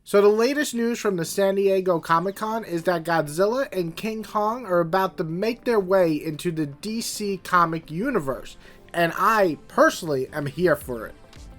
So the latest news from the San Diego Comic-Con is that Godzilla and King Kong are about to make their way into the DC comic universe, and I personally am here for it.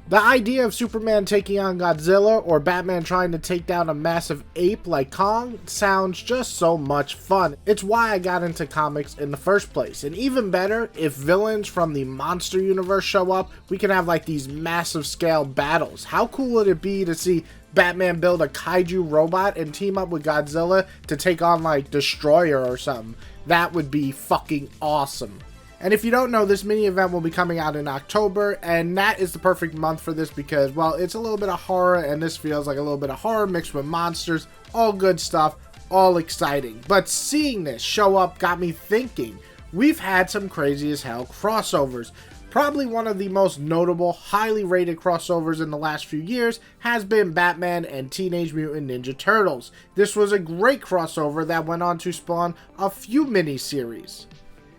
The idea of Superman taking on Godzilla or Batman trying to take down a massive ape like Kong sounds just so much fun. It's why I got into comics in the first place. And even better, if villains from the monster universe show up, we can have like these massive scale battles. How cool would it be to see Batman build a kaiju robot and team up with Godzilla to take on like Destroyer or something? That would be fucking awesome. And if you don't know, this mini event will be coming out in October, and that is the perfect month for this because, well, it's a little bit of horror, and this feels like a little bit of horror mixed with monsters. All good stuff, all exciting. But seeing this show up got me thinking. We've had some crazy as hell crossovers. Probably one of the most notable, highly rated crossovers in the last few years has been Batman and Teenage Mutant Ninja Turtles. This was a great crossover that went on to spawn a few miniseries.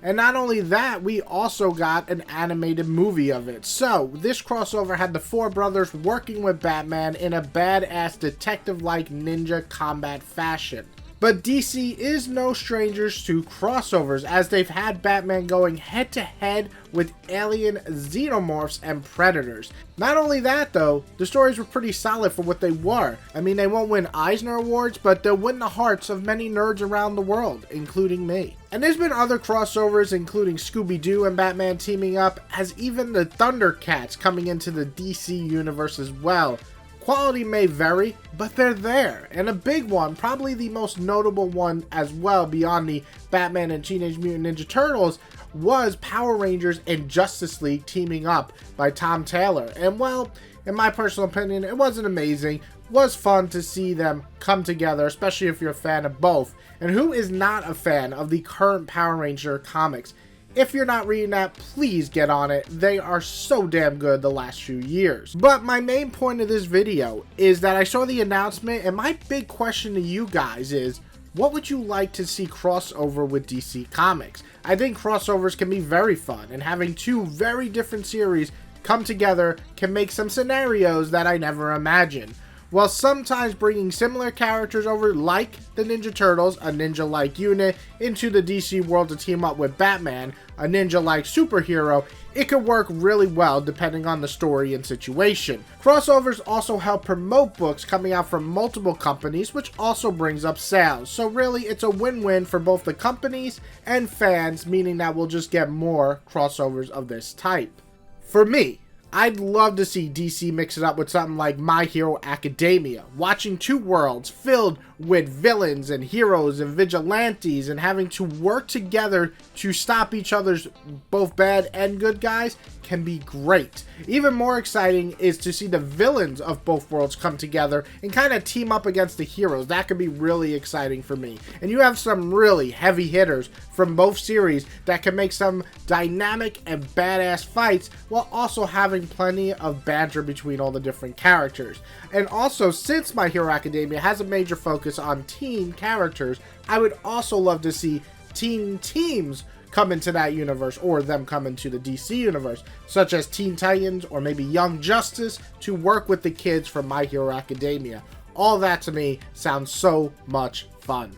And not only that, we also got an animated movie of it. So, this crossover had the four brothers working with Batman in a badass detective-like ninja combat fashion. But DC is no strangers to crossovers, as they've had Batman going head-to-head with alien xenomorphs and predators. Not only that though, the stories were pretty solid for what they were. I mean, they won't win Eisner Awards, but they'll win the hearts of many nerds around the world, including me. And there's been other crossovers, including Scooby-Doo and Batman teaming up, as even the Thundercats coming into the DC universe as well. Quality may vary, but they're there. And a big one, probably the most notable one as well beyond the Batman and Teenage Mutant Ninja Turtles, was Power Rangers and Justice League teaming up by Tom Taylor. And well, in my personal opinion, it wasn't amazing. It was fun to see them come together, especially if you're a fan of both. And who is not a fan of the current Power Ranger comics? If you're not reading that, please get on it. They are so damn good the last few years. But my main point of this video is that I saw the announcement, and my big question to you guys is, what would you like to see crossover with DC Comics? I think crossovers can be very fun, and having two very different series come together can make some scenarios that I never imagined. While sometimes bringing similar characters over, like the Ninja Turtles, a ninja-like unit, into the DC world to team up with Batman, a ninja-like superhero, it could work really well depending on the story and situation. Crossovers also help promote books coming out from multiple companies, which also brings up sales. So really, it's a win-win for both the companies and fans, meaning that we'll just get more crossovers of this type. For me, I'd love to see DC mix it up with something like My Hero Academia, watching two worlds filled with villains and heroes and vigilantes and having to work together to stop each other's both bad and good guys can be great. Even more exciting is to see the villains of both worlds come together and kind of team up against the heroes. That could be really exciting for me. And you have some really heavy hitters from both series that can make some dynamic and badass fights while also having plenty of banter between all the different characters. And also, since My Hero Academia has a major focus on teen characters, I would also love to see teen teams come into that universe, or them come into the DC universe, such as Teen Titans or maybe Young Justice, to work with the kids from My Hero Academia. All that to me sounds so much fun.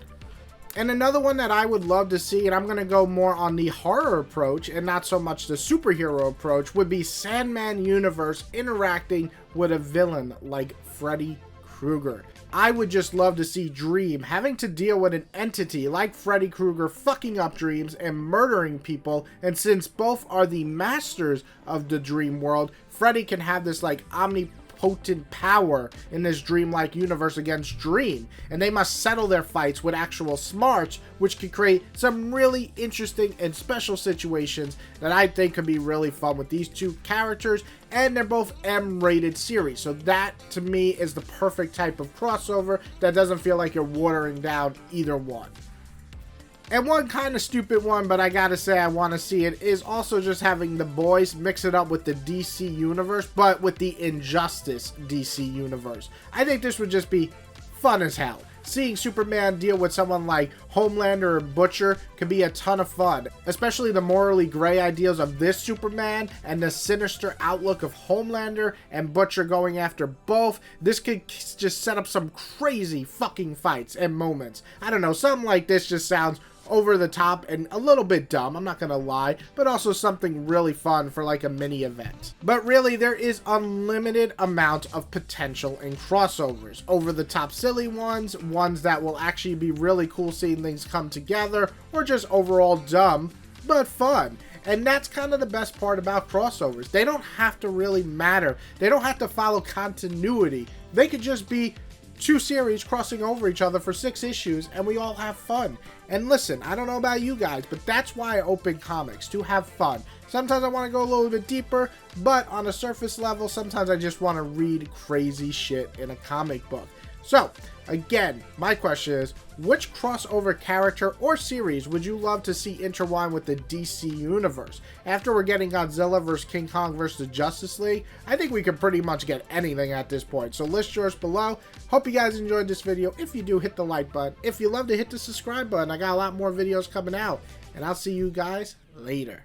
And another one that I would love to see, and I'm going to go more on the horror approach and not so much the superhero approach, would be Sandman Universe interacting with a villain like Freddy Krueger. I would just love to see Dream having to deal with an entity like Freddy Krueger fucking up dreams and murdering people, and since both are the masters of the dream world, Freddy can have this like omnipotent power in this dreamlike universe against Dream, and they must settle their fights with actual smarts, which could create some really interesting and special situations that I think could be really fun with these two characters. And they're both M-rated series, so that to me is the perfect type of crossover that doesn't feel like you're watering down either one. And one kind of stupid one, but I gotta say I want to see it, is also just having the boys mix it up with the DC universe, but with the Injustice DC universe. I think this would just be fun as hell. seeing Superman deal with someone like Homelander or Butcher could be a ton of fun, especially the morally gray ideals of this Superman and the sinister outlook of Homelander and Butcher going after both. This could just set up some crazy fucking fights and moments. I don't know, something like this just sounds over the top and a little bit dumb, I'm not gonna lie, but also something really fun for like a mini event. But really, there is unlimited amount of potential in crossovers. Over the top silly ones, ones that will actually be really cool seeing things come together, or just overall dumb but fun. And that's kind of the best part about crossovers. They don't have to really matter. They don't have to follow continuity. They could just be two series crossing over each other for 6 issues and we all have fun. And listen, I don't know about you guys, but that's why I open comics, to have fun. Sometimes I want to go a little bit deeper, but on a surface level, sometimes I just want to read crazy shit in a comic book. So, again, my question is, which crossover character or series would you love to see intertwine with the DC universe? After we're getting Godzilla vs. King Kong vs. the Justice League, I think we could pretty much get anything at this point. So list yours below. Hope you guys enjoyed this video. If you do, hit the like button. If you love to hit the subscribe button. I got a lot more videos coming out. And I'll see you guys later.